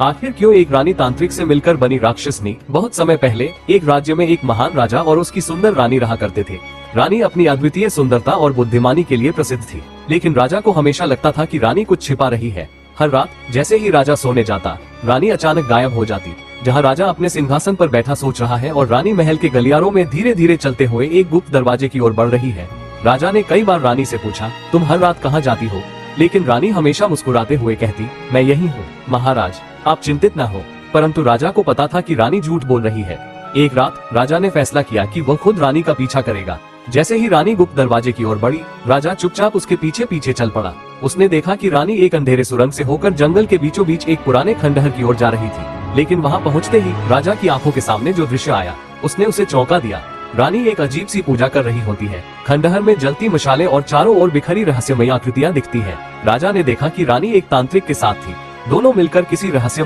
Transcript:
आखिर क्यों एक रानी तांत्रिक से मिलकर बनी राक्षसनी। बहुत समय पहले एक राज्य में एक महान राजा और उसकी सुंदर रानी रहा करते थे। रानी अपनी अद्वितीय सुंदरता और बुद्धिमानी के लिए प्रसिद्ध थी, लेकिन राजा को हमेशा लगता था कि रानी कुछ छिपा रही है। हर रात जैसे ही राजा सोने जाता, रानी अचानक गायब हो जाती। जहाँ राजा अपने सिंहासन पर बैठा सोच रहा है और रानी महल के गलियारों में धीरे धीरे चलते हुए एक गुप्त दरवाजे की ओर बढ़ रही है। राजा ने कई बार रानी से पूछा, तुम हर रात कहाँ जाती हो? लेकिन रानी हमेशा मुस्कुराते हुए कहती, मैं यही हूँ महाराज, आप चिंतित न हो। परंतु राजा को पता था कि रानी झूठ बोल रही है। एक रात राजा ने फैसला किया कि वह खुद रानी का पीछा करेगा। जैसे ही रानी गुप्त दरवाजे की ओर बढ़ी, राजा चुपचाप उसके पीछे पीछे चल पड़ा। उसने देखा कि रानी एक अंधेरे सुरंग से होकर जंगल के बीचों बीच एक पुराने खंडहर की ओर जा रही थी। लेकिन वहां पहुंचते ही राजा की आंखों के सामने जो दृश्य आया, उसने उसे चौंका दिया। रानी एक अजीब सी पूजा कर रही होती है। खंडहर में जलती मशाले और चारों ओर बिखरी रहस्यमयी आकृतियां दिखती हैं। राजा ने देखा कि रानी एक तांत्रिक के साथ थी। दोनों मिलकर किसी रहस्य